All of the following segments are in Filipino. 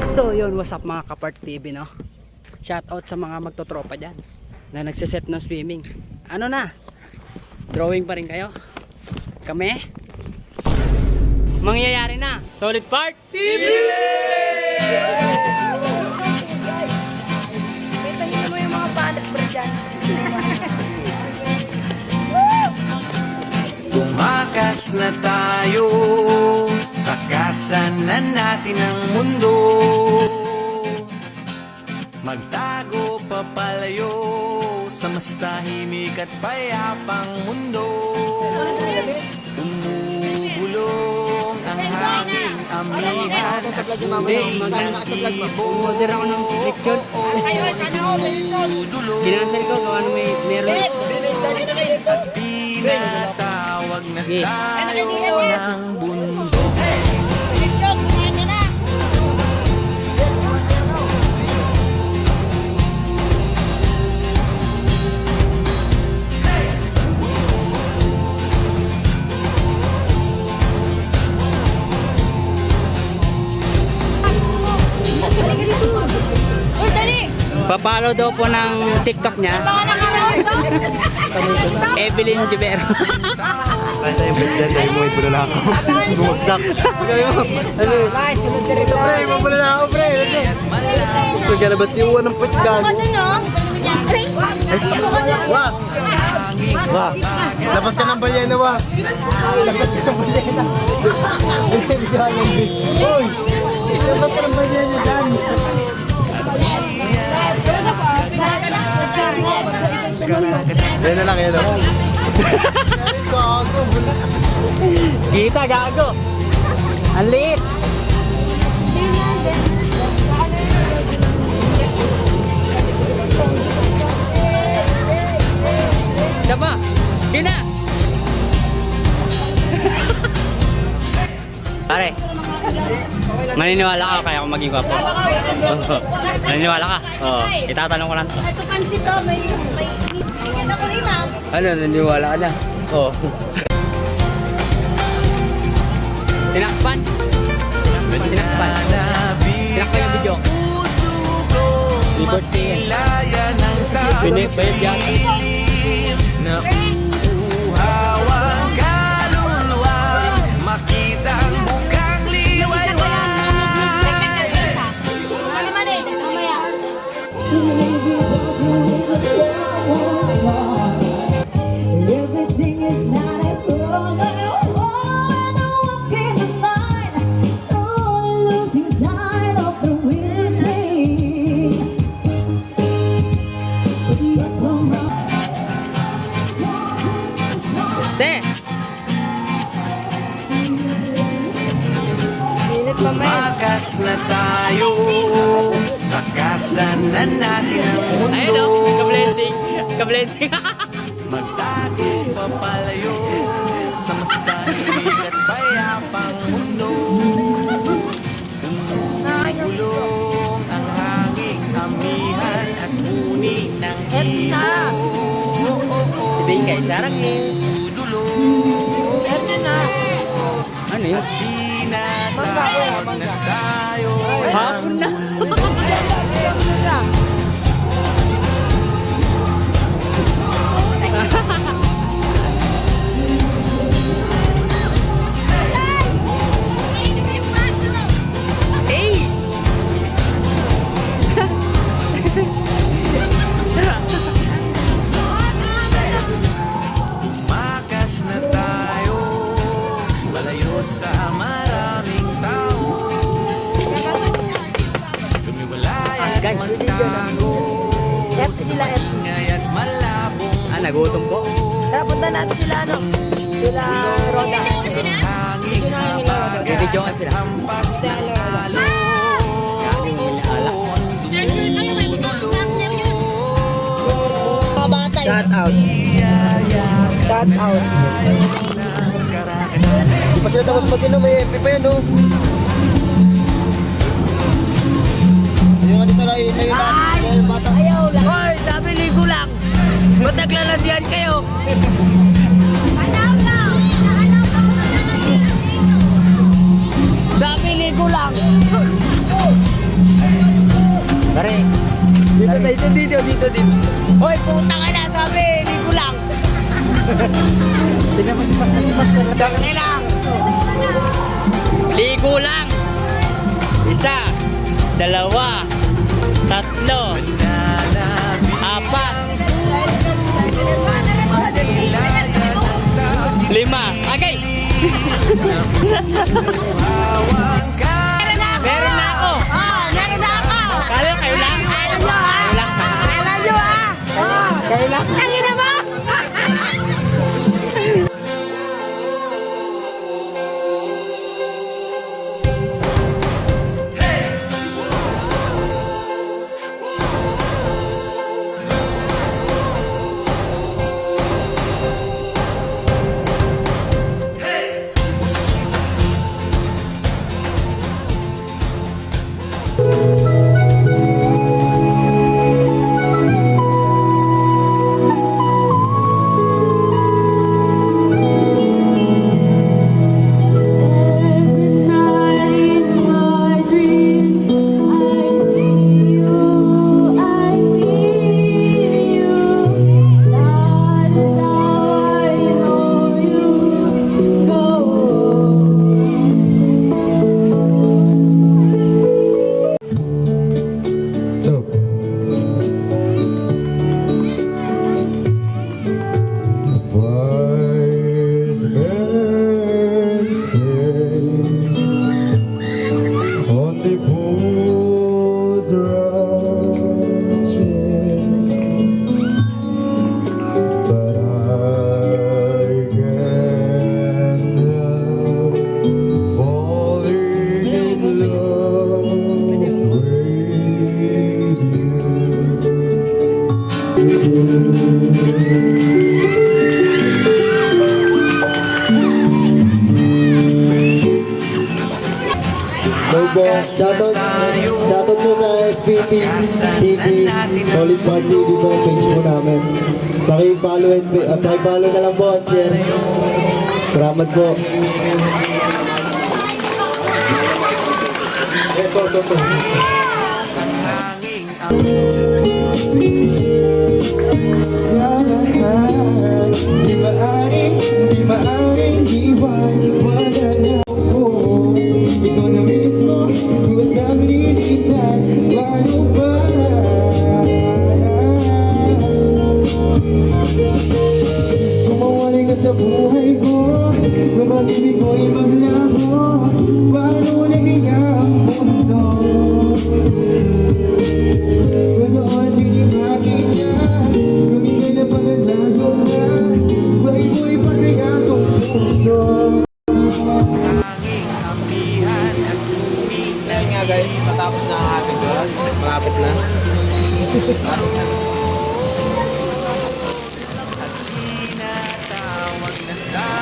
So yun, what's up mga Kapart TV, no? Shout out sa mga magtotropa dyan na nagsiset ng swimming. Ano na? Drawing pa rin kayo? Kami? Mangyayari na! Solid Part TV! Kita nyo mo yung mga banat bro dyan. Tumakas na tayo, takasan na natin ang mundo. Magtago papalayo sa mas tahimik at payapang mundo. Umubulong ang hangin, amihan at Order ako ng leksyon. Kinansel ko kung ano meron. Pinatawag na tayo ng bundok. Papalo daw po ng TikTok niya. Evelyn Jubero. Kaya tayo birthday tayo mo ibulala ako. Bumagsak. Ano? Ay, sunod na rin pre. Mabulala ako pre. Gusto ka labas yung ng putgag. Ako dun no? Wah! Wah! Labas ka ng balyena wah! Labas ka ng balyena. Uy! Labas ka ng balyena dyan. Yan na lang yan o. Kita gago. Ang liit. Siapa? Gina. Pare. Maniniwala ka kaya ako maging gwapo. Maniniwala ka? Oo. Itatanong ko lang to. Ito pansit to, may hingin ako rin ah. Ano, naniniwala ka na? Oo. Tinakpan. Tinakpan. Tinakpan yung video. Liberty. Pinit ba yun yan? Nauuhawang kaluluwa, makita ang bukang liwayway. Everything is not a girl, but I wanna walk in the night, slowly losing sight of the winning. Te! Tumakas na tayo, takasan na natin ang mundo. Ayun o, ka-blending. Ka-blending. Magtago papalayo sa mas tahimik at payapang mundo. Umulong ang hanging amihan at huni ng ilaw. Si Bingay, sarang eh. Ano yun? Tinatawag na tayo Hapon na. Hey! Makas na tayo, malayo sa maraming tao. Tumiwalay at Guys. magtago F sila F. ingay at malabong Nagutom po. Tara, punta natin sila ano? Sila Roda. hangin Video na sa nila Roda. bagay Video ka sila. hampas ng halo. Mga bata yun. Shout out. Shout out. Di pa sila tapos mag-inom, may MP pa yan o. Yung nga dito na yung bata. Ayaw lang. Hoy, sabi ligo lang. Ba't naglalandian kayo? Alaw lang. Sabi ligo lang. Pare, Dito. Hoy, putang ina, sabi, ligo lang. tingnan mo si Pastor. Dami lang. Ligo lang. 1, 2, 3, 4, 5. Okay. Meron na ako. Meron na ako. Kala kayo lang. Alam nyo Kayo lang. Tangin na mo. Every night in my dreams, I see you, I feel you. That is how I know you go. Wise men say only fools rush in, but I can't help falling in love with you. Shoutout po sa SPT TV, Solid Bar TV po ang page po namin. Paki-follow na lang po at share. Salamat po. Sa lahat, di maaaring iwan-iwanan na ako. Ikaw na mismo, iwas ang linisan. Paano ba? Kung mawalay ka sa buhay ko, kung pag-ibig mo'y maglaho, paano na kaya ang mundo? Gusto ko ang hindi makita, kung ika'y napagalago na, buhay-buhay pa kaya itong puso. Yan nga guys, natapos na ang ating vlog. Malapit na.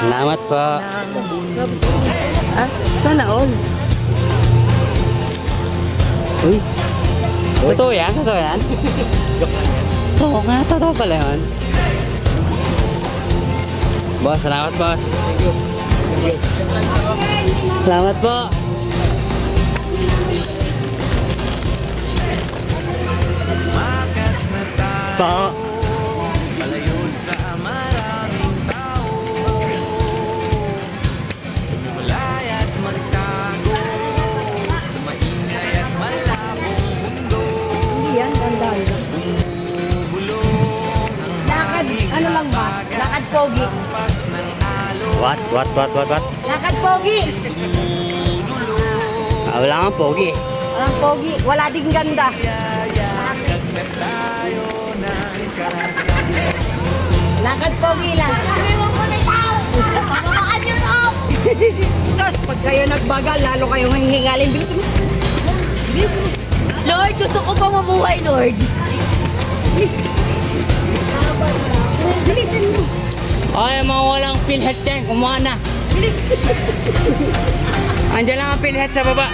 Salamat po. Sana all. Uy. Totoo yan? Totoo yan? Oo nga, totoo pala yun. Boss, salamat boss. Salamat po. Po. Palayo sa maraming tao. Tumulay at magtago sa maingay at malabong mundo. Yan, ganda. Bumubulong ang Lakad, ano lang ba? Lakad pogi. pas ng alo. What? Lakad pogi. Ah, wala nga pogi. Walang pogi. Wala ding ganda. Lakad pogi lang. Sos, pag kayo nagbagal, lalo kayong hihingalin. Bilisan mo. Bilisan mo. Lord, gusto ko pa mabuhay, Lord. Bilis. Bilisan mo. Ay, mga walang PhilHealth yan. Kumuha na. Bilis. Andiyan lang ang PhilHealth sa baba.